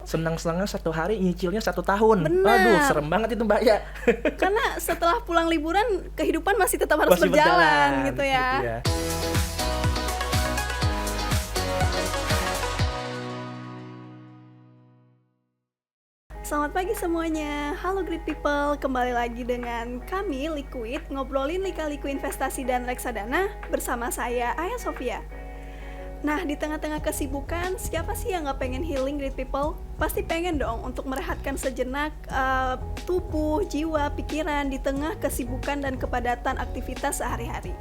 senang-senangnya 1 hari, nyicilnya 1 tahun. Benar. Aduh, serem banget itu Mbak ya. Karena setelah pulang liburan kehidupan masih tetap harus Masih berjalan gitu ya. Gitu ya. Selamat pagi semuanya, halo great people, kembali lagi dengan kami Liquid, ngobrolin lika-liku investasi dan reksadana bersama saya Aya Sofia. Nah, di tengah-tengah kesibukan, siapa sih yang gak pengen healing great people? Pasti pengen dong untuk merehatkan sejenak tubuh, jiwa, pikiran di tengah kesibukan dan kepadatan aktivitas sehari-hari.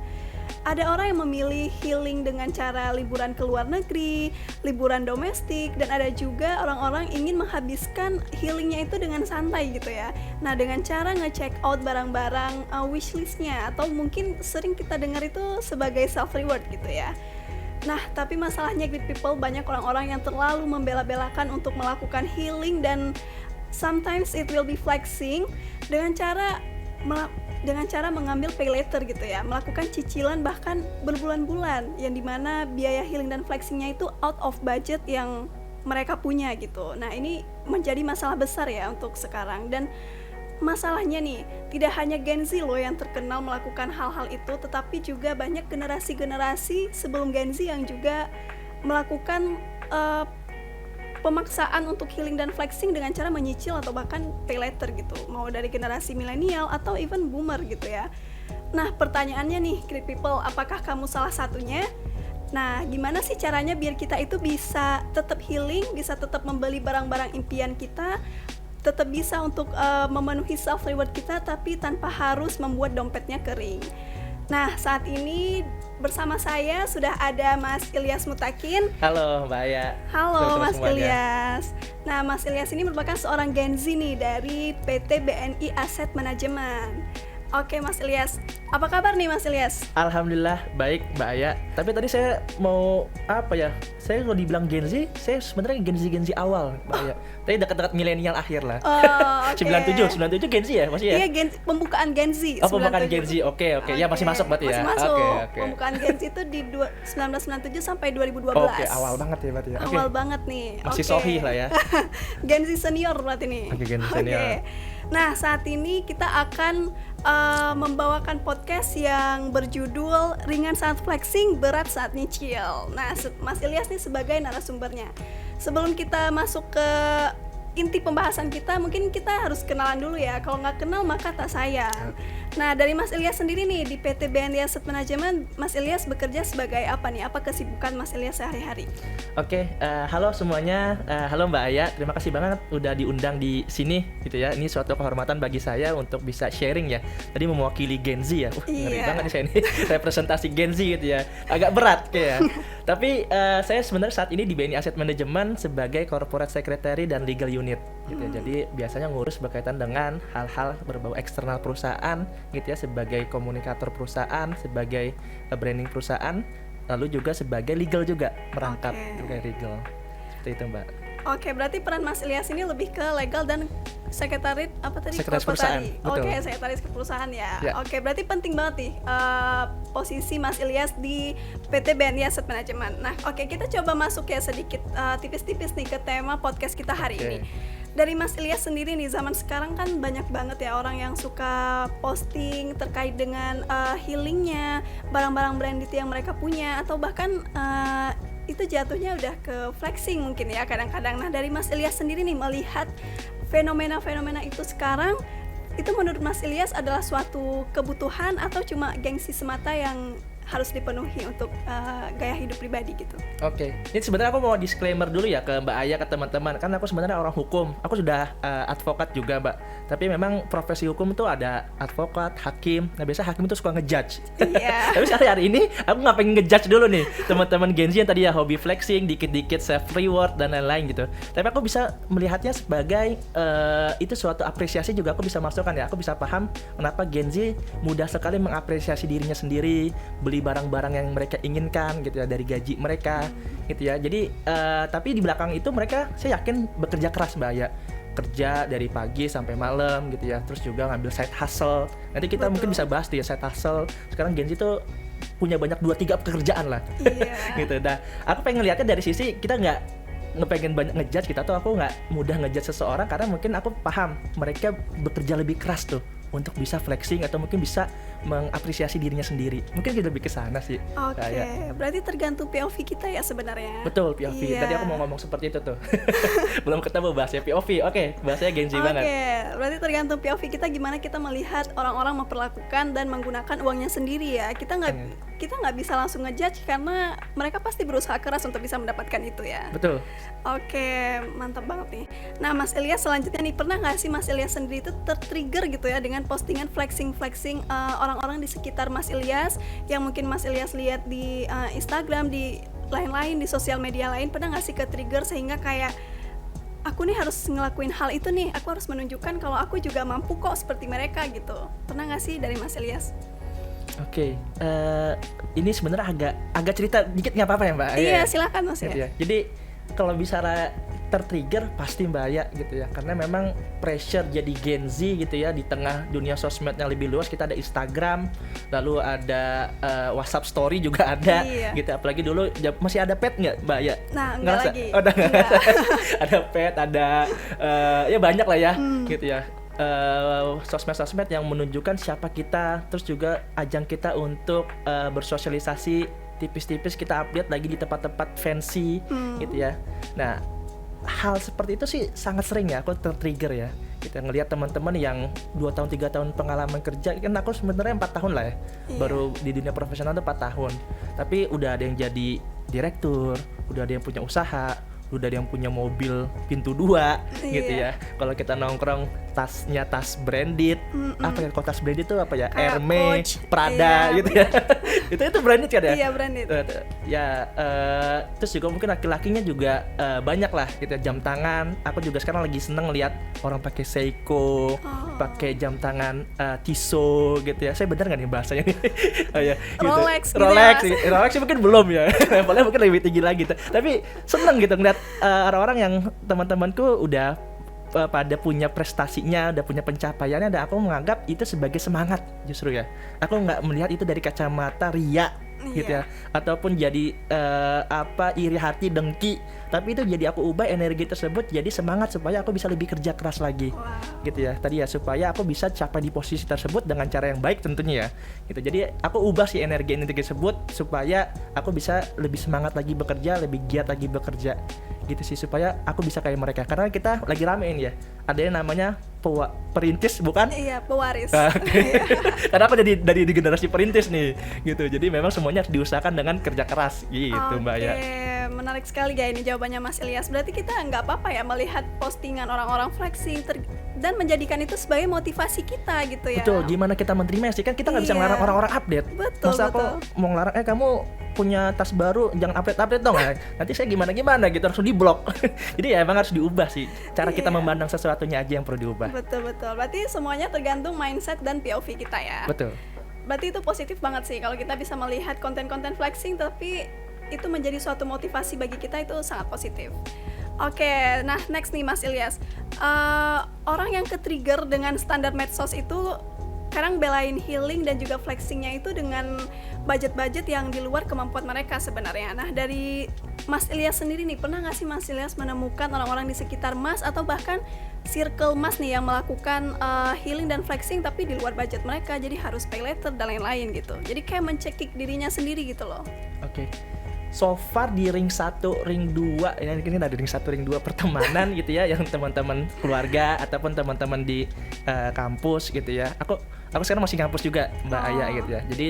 Ada orang yang memilih healing dengan cara liburan ke luar negeri, liburan domestik, dan ada juga orang-orang ingin menghabiskan healingnya itu dengan santai gitu ya. Nah, dengan cara nge-check out barang-barang wishlistnya, atau mungkin sering kita dengar itu sebagai self-reward gitu ya. Nah, tapi masalahnya great people, banyak orang-orang yang terlalu membela-belakan untuk melakukan healing dan sometimes it will be flexing dengan cara mengambil pay later gitu ya, melakukan cicilan bahkan berbulan-bulan, yang dimana biaya healing dan flexingnya itu out of budget yang mereka punya gitu. Nah, ini menjadi masalah besar ya untuk sekarang. Dan masalahnya nih, tidak hanya Gen Z loh yang terkenal melakukan hal-hal itu, tetapi juga banyak generasi-generasi sebelum Gen Z yang juga melakukan pemaksaan untuk healing dan flexing dengan cara menyicil atau bahkan pay later gitu, mau dari generasi milenial atau even boomer gitu ya. Nah, pertanyaannya nih great people, apakah kamu salah satunya? Nah, gimana sih caranya biar kita itu bisa tetap healing, bisa tetap membeli barang-barang impian kita, tetap bisa untuk memenuhi self reward kita, tapi tanpa harus membuat dompetnya kering. Nah, saat ini bersama saya sudah ada Mas Ilyas Mutakin. Halo Mbak Aya. Halo Mas Ilyas. Nah, Mas Ilyas ini merupakan seorang Gen Z nih dari PT BNI Asset Management. Oke Mas Ilyas, apa kabar nih Mas Ilyas? Alhamdulillah baik Mbak Aya. Tapi tadi saya mau saya kalau dibilang Gen Z, saya sebenarnya Gen Z awal Mbak Aya. Tapi dekat-dekat milenial akhir lah. Oh, okay. 97 Gen Z ya masih ya? Iya, pembukaan Gen Z. Pembukaan Gen Z, oke. Ya masih masuk berarti ya? Masih masuk. Okay. Pembukaan Gen Z itu di 1997 sampai 2012. Oke, awal banget ya berarti ya? Awal banget nih. Masih sohih lah ya? Gen Z senior berarti nih. Oke, Gen Z senior. Nah, saat ini kita akan membawakan podcast yang berjudul Ringan Saat Flexing, Berat Saat Nyicil. Nah, Mas Ilyas nih sebagai narasumbernya. Sebelum kita masuk ke inti pembahasan kita, mungkin kita harus kenalan dulu ya. Kalau nggak kenal maka tak sayang. Nah, dari Mas Ilyas sendiri nih di PT BNI Asset Management, Mas Ilyas bekerja sebagai apa nih? Apa kesibukan Mas Ilyas sehari-hari? Oke, halo semuanya. Halo Mbak Aya, terima kasih banget udah diundang di sini gitu ya. Ini suatu kehormatan bagi saya untuk bisa sharing ya. Tadi mewakili Gen Z ya. Ngeri banget nih saya ini representasi Gen Z gitu ya. Agak berat kayak. Tapi saya sebenarnya saat ini di BNI Asset Management sebagai Corporate Secretary dan Legal Unit gitu ya. Jadi biasanya ngurus berkaitan dengan hal-hal berbau eksternal perusahaan gitu ya, sebagai komunikator perusahaan, sebagai branding perusahaan, lalu juga sebagai legal juga, merangkap sebagai legal. Seperti itu Mbak. Oke, berarti peran Mas Ilyas ini lebih ke legal dan sekretaris Sekretaris perusahaan. Oke, sekretaris perusahaan ya. Oke, berarti penting banget nih posisi Mas Ilyas di PT BNI Asset Management. Nah, oke, kita coba masuk ya sedikit tipis-tipis nih ke tema podcast kita hari ini. Dari Mas Ilyas sendiri nih, zaman sekarang kan banyak banget ya orang yang suka posting terkait dengan healingnya, barang-barang branded yang mereka punya, atau bahkan itu jatuhnya udah ke flexing mungkin ya kadang-kadang. Nah, dari Mas Ilyas sendiri nih melihat fenomena-fenomena itu sekarang, itu menurut Mas Ilyas adalah suatu kebutuhan atau cuma gengsi semata yang harus dipenuhi untuk gaya hidup pribadi gitu. Oke, ini sebenarnya aku mau disclaimer dulu ya ke Mbak Aya, ke teman-teman. Kan aku sebenarnya orang hukum, aku sudah advokat juga Mbak. Tapi memang profesi hukum itu ada advokat, hakim. Nah biasa hakim itu suka ngejudge. Tapi hari ini aku nggak pengen ngejudge dulu nih teman-teman Gen Z yang tadi ya hobi flexing, dikit-dikit self reward dan lain-lain gitu. Tapi aku bisa melihatnya sebagai itu suatu apresiasi juga, aku bisa masukkan ya. Aku bisa paham kenapa Gen Z mudah sekali mengapresiasi dirinya sendiri, beli barang-barang yang mereka inginkan gitu ya dari gaji mereka gitu ya. Jadi tapi di belakang itu mereka saya yakin bekerja keras Mbak ya. Kerja dari pagi sampai malam gitu ya. Terus juga ngambil side hustle. Nanti kita mungkin bisa bahas tuh ya side hustle. Sekarang Gen Z itu punya banyak 2-3 pekerjaan lah. Gitu. Nah, aku pengen lihatnya dari sisi kita nggak ngepengen banyak ngejudge kita tuh, aku nggak mudah ngejudge seseorang karena mungkin aku paham mereka bekerja lebih keras tuh untuk bisa flexing atau mungkin bisa mengapresiasi dirinya sendiri. Mungkin kita lebih ke sana sih. Oke, berarti tergantung POV kita ya sebenarnya. Betul, POV. Iya. Tadi aku mau ngomong seperti itu tuh. Belum ketemu bahasnya POV. Oke, bahasanya Gen Z banget. Oke, berarti tergantung POV kita gimana kita melihat orang-orang memperlakukan dan menggunakan uangnya sendiri ya. Kita nggak bisa langsung ngejudge karena mereka pasti berusaha keras untuk bisa mendapatkan itu ya. Betul. Oke, mantap banget nih. Nah, Mas Ilyas selanjutnya nih, pernah nggak sih Mas Ilyas sendiri itu tertrigger gitu ya dengan postingan flexing orang-orang di sekitar Mas Ilyas yang mungkin Mas Ilyas lihat di Instagram, di lain-lain, di sosial media lain, pernah nggak sih ke-trigger sehingga kayak aku nih harus ngelakuin hal itu nih, aku harus menunjukkan kalau aku juga mampu kok seperti mereka gitu. Pernah nggak sih dari Mas Ilyas? Oke, ini sebenarnya agak cerita dikit nggak apa-apa ya Mbak? Iya, silakan Mas gitu ya. Jadi kalau bicara tertrigger pasti Mbak Aya gitu ya, karena memang pressure jadi Gen Z gitu ya, di tengah dunia sosmed yang lebih luas. Kita ada Instagram, lalu ada WhatsApp Story juga ada. Iya. Gitu. Apalagi dulu masih ada pet nggak Mbak Aya? Nah, enggak lagi. Udah nggak. Ada pet, ada ya banyak lah ya gitu ya. Sosmed-sosmed yang menunjukkan siapa kita, terus juga ajang kita untuk bersosialisasi tipis-tipis, kita update lagi di tempat-tempat fancy gitu ya. Nah, hal seperti itu sih sangat sering ya aku tertrigger ya. Kita ngelihat teman-teman yang 2 tahun 3 tahun pengalaman kerja, kan aku sebenarnya 4 tahun lah ya. Iya. Baru di dunia profesional tuh 4 tahun. Tapi udah ada yang jadi direktur, udah ada yang punya usaha, udah ada yang punya mobil pintu 2 gitu ya. Kalau kita nongkrong tasnya tas branded, apa ya, kalau tas branded itu apa ya? Kayak Hermes, Coach, Prada iya, gitu ya. itu branded kan ya? Iya, branded. Terus juga mungkin laki-lakinya juga banyak lah gitu ya, jam tangan. Aku juga sekarang lagi seneng lihat orang pakai Seiko, pakai jam tangan Tissot gitu ya. Saya bener nggak nih bahasanya? Oh, ya, gitu. Rolex gitu ya, Rolex sih mungkin belum ya. Levelnya mungkin lebih tinggi lagi. Tapi seneng gitu ngeliat orang-orang yang teman-temanku udah pada punya prestasinya, udah punya pencapaiannya, dan aku menganggap itu sebagai semangat justru ya. Aku nggak melihat itu dari kacamata ria gitu ya, ataupun jadi iri hati, dengki, tapi itu jadi aku ubah energi tersebut jadi semangat supaya aku bisa lebih kerja keras lagi. Gitu ya tadi ya, supaya aku bisa capai di posisi tersebut dengan cara yang baik tentunya ya gitu. Jadi aku ubah si energi tersebut supaya aku bisa lebih semangat lagi bekerja, lebih giat lagi bekerja gitu sih, supaya aku bisa kayak mereka. Karena kita lagi ramein ya, ada yang namanya perintis bukan? Iya, pewaris. Karena aku jadi dari generasi perintis nih gitu. Jadi memang semuanya harus diusahakan dengan kerja keras gitu Mbak ya. Menarik sekali ya ini jawabannya Mas Ilyas. Berarti kita nggak apa-apa ya melihat postingan orang-orang flexing dan menjadikan itu sebagai motivasi kita gitu ya. Betul, gimana kita menerima sih, kan kita nggak bisa ngelarang orang-orang update. Betul, masa aku mau ngelarang kamu punya tas baru jangan update dong ya. Nanti saya gimana gitu, langsung diblok. Jadi ya emang harus diubah sih cara kita memandang sesuatunya aja yang perlu diubah. Betul. Berarti semuanya tergantung mindset dan POV kita ya. Betul. Berarti itu positif banget sih kalau kita bisa melihat konten-konten flexing tapi itu menjadi suatu motivasi bagi kita, itu sangat positif. Oke, nah next nih Mas Ilyas, orang yang ke-trigger dengan standar medsos itu sekarang belain healing dan juga flexingnya itu dengan budget-budget yang di luar kemampuan mereka sebenarnya. Nah dari Mas Ilyas sendiri nih, pernah nggak sih Mas Ilyas menemukan orang-orang di sekitar Mas atau bahkan circle Mas nih yang melakukan healing dan flexing tapi di luar budget mereka, jadi harus pay later dan lain-lain gitu. Jadi kayak mencekik dirinya sendiri gitu loh. Oke. So far di ring 1, ring 2, ini kan ada ring 1, ring 2 pertemanan gitu ya, yang teman-teman keluarga ataupun teman-teman di kampus gitu ya. Aku sekarang masih kampus juga Mbak Aya gitu ya. Jadi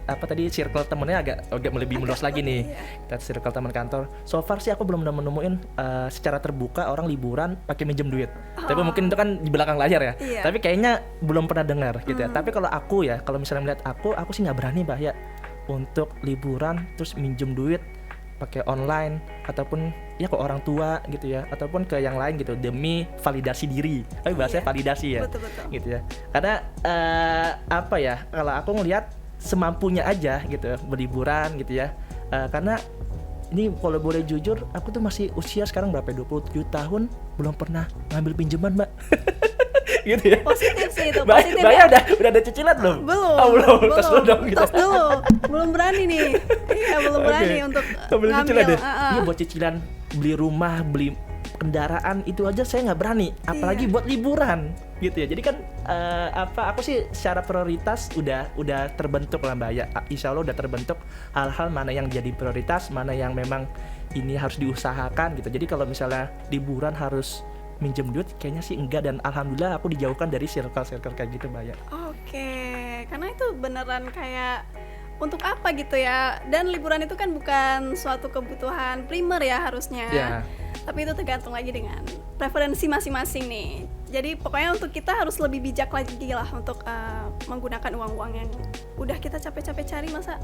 tadi circle temennya agak lebih meluas lagi nih. Kita circle teman kantor. So far sih aku belum nemuin secara terbuka orang liburan pakai minjem duit. Tapi mungkin itu kan di belakang layar ya. Tapi kayaknya belum pernah dengar gitu ya. Tapi kalau aku ya, kalau misalnya melihat aku sih nggak berani Mbak Aya untuk liburan terus minjem duit pakai online ataupun ya ke orang tua gitu ya, ataupun ke yang lain gitu demi validasi diri. Tapi bahasanya validasi ya. Betul. Gitu ya. Karena kalau aku ngelihat semampunya aja gitu berliburan gitu ya. Karena ini kalau boleh jujur, aku tuh masih usia sekarang berapa? 27 tahun belum pernah ngambil pinjaman, Mbak. gitu ya. Positif sih itu, Mbak positif Mbak ya. udah ada cicilan belum? Belum. Oh, belum. Tos dulu dong gitu. Tos dulu. Belum berani nih. Iya, belum berani Oke. untuk Ambil cicilan ngambil. deh. Iya, buat cicilan beli rumah, beli kendaraan itu aja saya nggak berani, apalagi Iya. buat liburan gitu ya. Jadi kan aku sih secara prioritas udah terbentuk lah Mbak ya. Insya Allah udah terbentuk hal-hal mana yang jadi prioritas, mana yang memang ini harus diusahakan gitu. Jadi kalau misalnya liburan harus minjem duit, kayaknya sih enggak, dan alhamdulillah aku dijauhkan dari circle kayak gitu Mbak ya. Oke, karena itu beneran kayak untuk apa gitu ya. Dan liburan itu kan bukan suatu kebutuhan primer ya harusnya. Ya. Tapi itu tergantung lagi dengan preferensi masing-masing nih. Jadi pokoknya untuk kita harus lebih bijak lagi lah untuk menggunakan uang-uang yang udah kita capek-capek cari, masa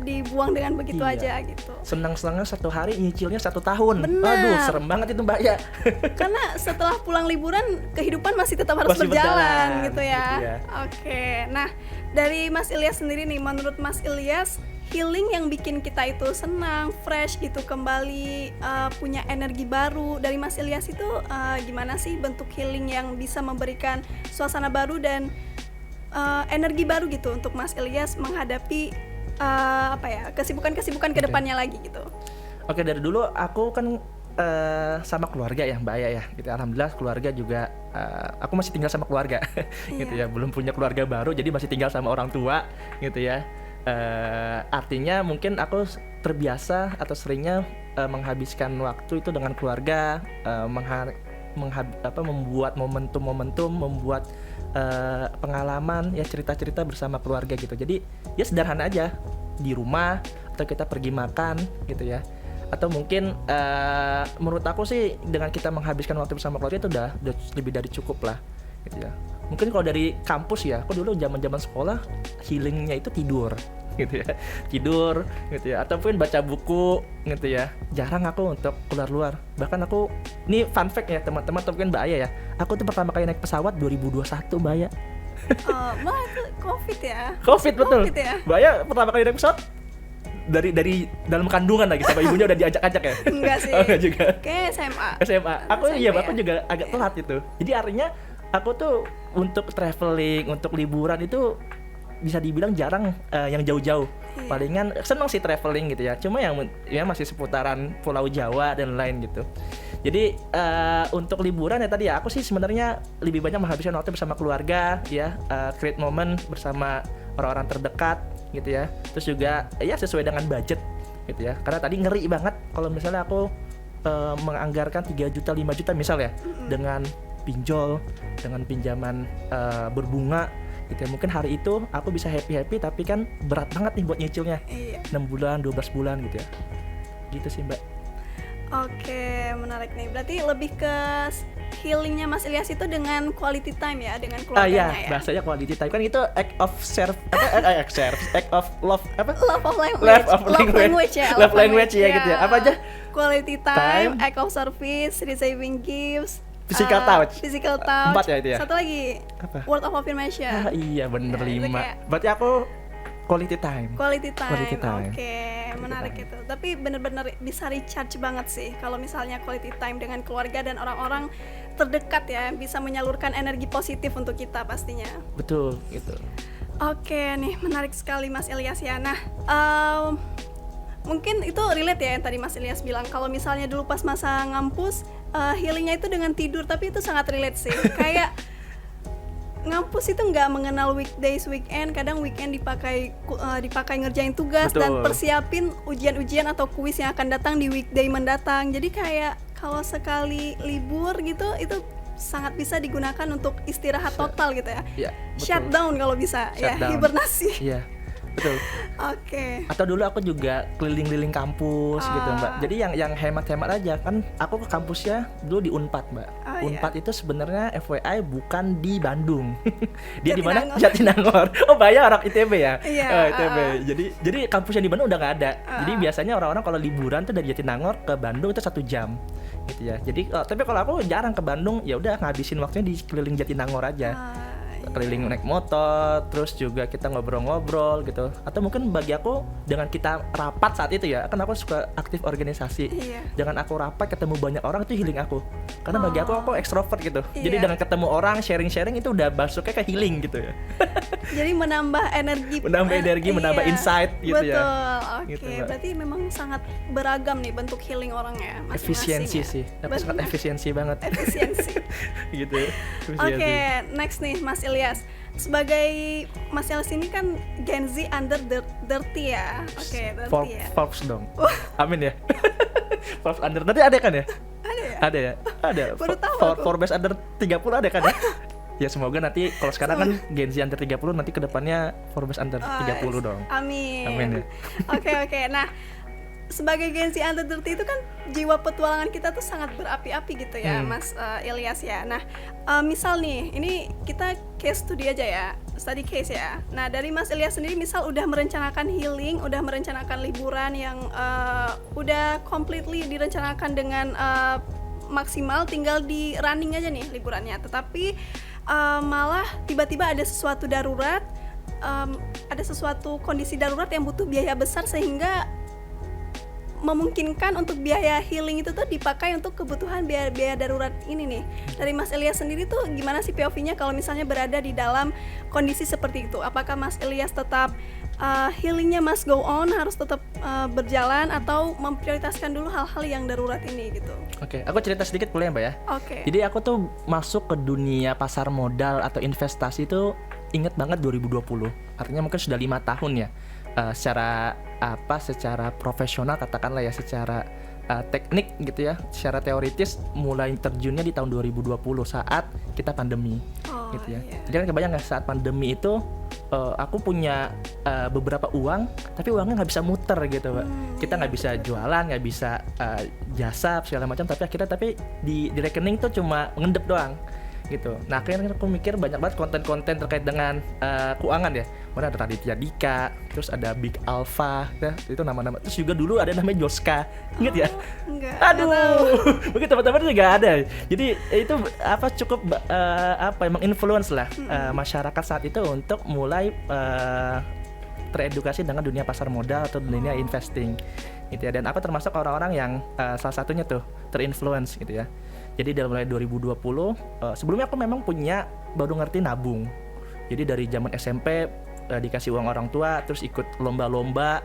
dibuang dengan begitu Iya. aja gitu. Senang-senangnya 1 hari, nyicilnya 1 tahun. Benar. Aduh, serem banget itu Mbak ya. Karena setelah pulang liburan kehidupan masih tetap harus Masih berjalan, gitu ya. gitu ya. Oke, nah dari Mas Ilyas sendiri nih, menurut Mas Ilyas healing yang bikin kita itu senang, fresh gitu, kembali punya energi baru dari Mas Ilyas itu gimana sih bentuk healing yang bisa memberikan suasana baru dan energi baru gitu untuk Mas Ilyas menghadapi kesibukan-kesibukan kedepannya lagi gitu. Oke, dari dulu aku kan sama keluarga ya Mbak Aya ya gitu. Alhamdulillah keluarga juga, aku masih tinggal sama keluarga gitu ya, belum punya keluarga baru, jadi masih tinggal sama orang tua gitu ya. Artinya mungkin aku terbiasa atau seringnya menghabiskan waktu itu dengan keluarga, membuat momentum-momentum, membuat pengalaman ya, cerita-cerita bersama keluarga gitu. Jadi ya sederhana aja di rumah, atau kita pergi makan gitu ya, atau mungkin menurut aku sih dengan kita menghabiskan waktu bersama keluarga itu udah lebih dari cukup lah gitu ya. Mungkin kalau dari kampus ya, aku dulu zaman sekolah healingnya itu tidur gitu ya, tidur gitu ya, ataupun baca buku gitu ya. Jarang aku untuk keluar. Bahkan aku, ini fun fact ya teman-teman, atau mungkin Mbak Aya ya, aku tuh pertama kali naik pesawat 2021 Mbak Aya. Wah itu COVID ya. Covid betul. COVID ya. Mbak Aya pertama kali naik pesawat dari dalam kandungan lagi, sama ibunya udah diajak-ajak ya. Enggak sih. Oh, enggak juga. Kayak SMA. SMA. Aku SMP iya, ya? aku juga agak telat itu. Jadi artinya aku tuh untuk traveling, untuk liburan itu bisa dibilang jarang yang jauh-jauh. Iya. Palingan seneng sih traveling gitu ya. Cuma yang ya masih seputaran Pulau Jawa dan lain gitu. Jadi untuk liburan ya tadi ya, aku sih sebenarnya lebih banyak menghabiskan waktu bersama keluarga ya, create moment bersama orang-orang terdekat gitu ya. Terus juga ya sesuai dengan budget gitu ya. Karena tadi ngeri banget kalau misalnya aku menganggarkan 3 juta 5 juta misal ya, dengan pinjol, dengan pinjaman berbunga gitu ya. Mungkin hari itu aku bisa happy tapi kan berat banget nih buat nyicilnya, Iya. 6 bulan 12 bulan gitu ya. Gitu sih Mbak. Oke, menarik nih. Berarti lebih ke healingnya Mas Ilyas itu dengan quality time ya, dengan keluarganya ya. Bahasanya quality time kan itu act of act of love Love of language. Ya. Love language ya gitu ya. Apa aja? Quality time, Time. act of service, receiving gifts, Physical touch. Physical touch. 4 ya itu ya. Satu lagi, Apa? word of affirmation. Iya bener, Ya, itu 5. kayak- Berarti aku quality time. Quality time. Quality time. Oke, menarik time. itu. Tapi bener-bener bisa recharge banget sih kalau misalnya quality time dengan keluarga dan orang-orang terdekat ya, bisa menyalurkan energi positif untuk kita pastinya. Betul gitu. Oke nih, menarik sekali Mas Ilyas ya. Nah, mungkin itu relate ya yang tadi Mas Ilyas bilang, kalau misalnya dulu pas masa ngampus healingnya itu dengan tidur, tapi itu sangat relate sih. Kayak ngampus itu nggak mengenal weekdays, weekend. Kadang weekend dipakai ngerjain tugas. Betul. Dan persiapin ujian-ujian atau kuis yang akan datang di weekday mendatang. Jadi kayak kalau sekali libur gitu, itu sangat bisa digunakan untuk istirahat total gitu ya. Iya, betul. Shutdown kalau bisa ya, Shutdown. hibernasi. Iya. Betul. Oke. Atau dulu aku juga keliling-keliling kampus gitu Mbak. Jadi yang hemat-hemat aja kan, aku ke kampusnya dulu di Unpad Mbak. Oh, Unpad itu sebenarnya FYI bukan di Bandung. Dia di Jatinangor. mana? Jatinangor. Oh, Mbaknya orang ITB ya? Iya, ITB. Jadi kampusnya di Bandung udah nggak ada. Jadi biasanya orang-orang kalau liburan tuh dari Jatinangor ke Bandung itu 1 jam gitu ya. Jadi tapi kalau aku jarang ke Bandung, ya udah ngabisin waktunya di keliling Jatinangor aja. keliling naik motor, terus juga kita ngobrol-ngobrol gitu. Atau mungkin bagi aku dengan kita rapat saat itu ya, kan aku suka aktif organisasi. Iya. Dengan aku rapat ketemu banyak orang itu healing aku. Karena bagi aku ekstrovert gitu. Jadi Iya. dengan ketemu orang sharing-sharing itu udah masuknya ke healing gitu ya. Jadi menambah energi, Menambah energi, menambah insight gitu betul. ya. Oke, Gitu, Mbak. berarti memang sangat beragam nih bentuk healing orangnya masing-masing. Efisiensi ya. sih. Aku sangat Benar. efisiensi banget. Efisiensi. Gitu. Oke, next nih Mas Ilyas. Sebagai Mas Ilyas ini kan Gen Z under 30 ya. Oke, 30 ya. Forbes dong. Amin ya. Forbes under nanti ada kan ya? Ada ya? Ada ya? Ada. Baru tahu aku. Forbes under 30 ada kan ya? Ya semoga nanti kalau sekarang kan Gen Z under 30 nanti kedepannya Forbes under 30 dong. Amin. Amin ya. Oke. Nah, sebagai Gen Z under 30 itu kan jiwa petualangan kita tuh sangat berapi-api gitu ya, Mas Ilyas ya. Nah, misal nih, ini kita case study aja ya, study case ya. Nah, dari Mas Ilyas sendiri misal udah merencanakan healing, udah merencanakan liburan yang udah completely direncanakan dengan maksimal, tinggal di running aja nih liburannya. Tetapi malah tiba-tiba ada sesuatu darurat, ada sesuatu kondisi darurat yang butuh biaya besar sehingga memungkinkan untuk biaya healing itu tuh dipakai untuk kebutuhan biaya darurat ini nih. Dari Mas Ilyas sendiri tuh gimana sih POV-nya kalau misalnya berada di dalam kondisi seperti itu? Apakah Mas Ilyas tetap healingnya must go on, harus tetap berjalan, atau memprioritaskan dulu hal-hal yang darurat ini gitu? Oke, aku cerita sedikit boleh ya Mbak ya? Oke. Jadi aku tuh masuk ke dunia pasar modal atau investasi itu inget banget 2020. Artinya mungkin sudah 5 tahun ya. Secara profesional katakanlah ya, secara teknik gitu ya, secara teoritis mulai terjunnya di tahun 2020 saat kita pandemi gitu ya. Iya. Jadi kan kebayang nggak saat pandemi itu aku punya beberapa uang, tapi uangnya nggak bisa muter gitu Mbak. Kita nggak bisa jualan, nggak bisa jasa segala macam, tapi di rekening tuh cuma ngendep doang gitu. Nah akhirnya aku mikir banyak banget konten-konten terkait dengan keuangan ya. Mana ada Raditya Dika, terus ada Big Alpha ya, itu nama-nama. Terus juga dulu ada namanya Joska, ingat ya? Enggak. Aduh, mungkin teman-teman juga ada. Jadi itu cukup emang influence lah masyarakat saat itu untuk mulai teredukasi dengan dunia pasar modal atau dunia investing gitu ya. Dan aku termasuk orang-orang yang salah satunya tuh terinfluence gitu ya. Jadi dari mulai 2020 sebelumnya aku memang baru ngerti nabung. Jadi dari zaman SMP dikasih uang orang tua, terus ikut lomba-lomba,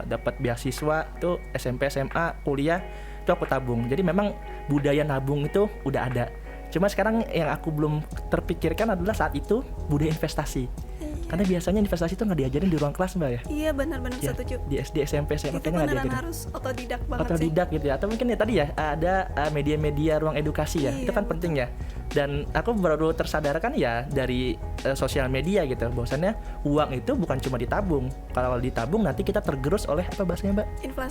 dapat beasiswa tuh SMP, SMA, kuliah itu aku tabung. Jadi memang budaya nabung itu udah ada. Cuma sekarang yang aku belum terpikirkan adalah saat itu budaya investasi. Karena biasanya investasi itu nggak diajarin di ruang kelas Mbak ya. Iya benar-benar Ya, setuju. di SD, SMP, SMA Itu kayaknya nggak beneran diajarin. harus otodidak banget sih. Otodidak gitu ya. Atau mungkin ya tadi ya ada media-media ruang edukasi ya. Iya, Itu kan penting ya. Dan aku baru tersadarkan ya dari sosial media gitu, bahwasannya uang itu bukan cuma ditabung. Kalau ditabung nanti kita tergerus oleh apa bahasanya Mbak?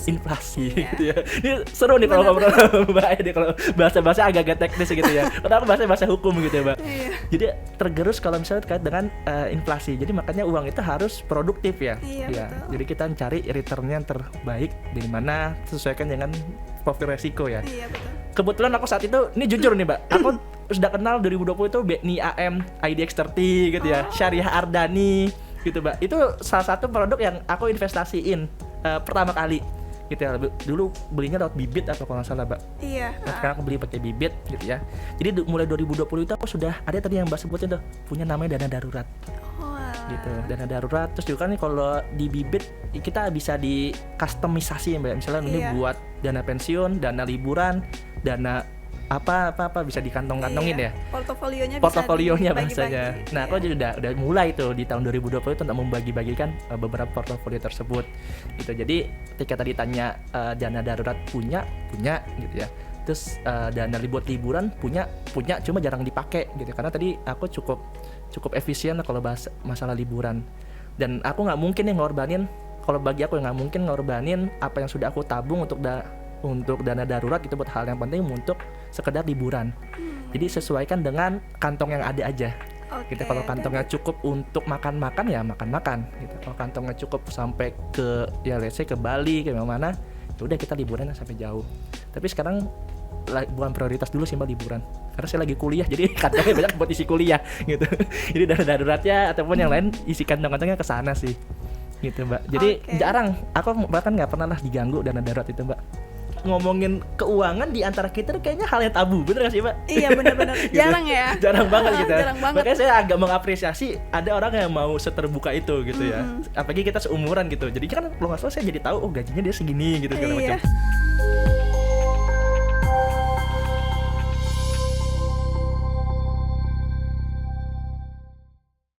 Inflasi Iya. gitu ya. Ini seru nih kalau ngobrol sama Mbak Aya nih, kalau bahasa-bahasa agak-agak teknis gitu ya. Karena aku bahasa hukum gitu ya Mbak. Iya. Jadi tergerus kalau misalnya terkait dengan inflasi. Jadi makanya uang itu harus produktif ya. Iya, betul. Jadi kita cari return-nya yang terbaik dari mana, sesuaikan dengan profil resiko ya. Iya betul. Kebetulan aku saat itu, ini jujur nih Mbak, aku sudah kenal 2020 itu BNI AM, IDX30 gitu ya, Syariah Ardani gitu Mbak. Itu salah satu produk yang aku investasiin pertama kali gitu ya. Dulu belinya lewat bibit atau kalau nggak salah Mbak. Iya. Nah, sekarang aku beli pakai bibit gitu ya. Jadi mulai 2020 itu aku sudah ada tadi yang Mbak sebutin tuh, punya namanya dana darurat gitu. Dana darurat, terus juga kan kalau di bibit kita bisa di customisasi ya Mbak. Misalnya ini Iya. buat dana pensiun, dana liburan, dana apa bisa dikantong-kantongin Iya. ya. bisa Portofolionya dibagi-bagi. bahasanya. Nah, aku juga udah mulai tuh di tahun 2020 itu untuk membagi-bagikan beberapa portofolio tersebut gitu. Jadi ketika tadi tanya dana darurat punya gitu ya. Terus dana buat liburan punya cuma jarang dipakai gitu. Karena tadi aku cukup efisien kalau bahas masalah liburan. Dan aku nggak mungkin nih ngorbanin, kalau bagi aku nggak mungkin ngorbanin apa yang sudah aku tabung untuk dana darurat itu buat hal yang penting untuk sekedar liburan. Jadi sesuaikan dengan kantong yang ada aja. Oke. Gitu. Kalau kantongnya cukup untuk makan-makan ya makan-makan gitu. Kalau kantongnya cukup sampai ke ya let's say ke Bali ke mana, ya udah kita liburan sampai jauh. Tapi sekarang bukan prioritas dulu sih mbak liburan, karena saya lagi kuliah jadi kantongnya banyak buat isi kuliah gitu. Jadi dana daruratnya ataupun yang lain isi kantong-kantongnya ke sana sih gitu mbak. Jadi jarang, aku bahkan nggak pernah lah diganggu dana darurat itu mbak. Ngomongin keuangan di antara kita tuh kayaknya hal yang tabu, bener gak sih mbak? Iya benar-benar Gitu. jarang ya. Jarang banget gitu. Jarang banget. Makanya saya agak mengapresiasi ada orang yang mau seterbuka itu gitu ya. Apalagi kita seumuran gitu. Jadi kan kalau nggak salah saya jadi tahu, oh gajinya dia segini gitu segala Iya. macam.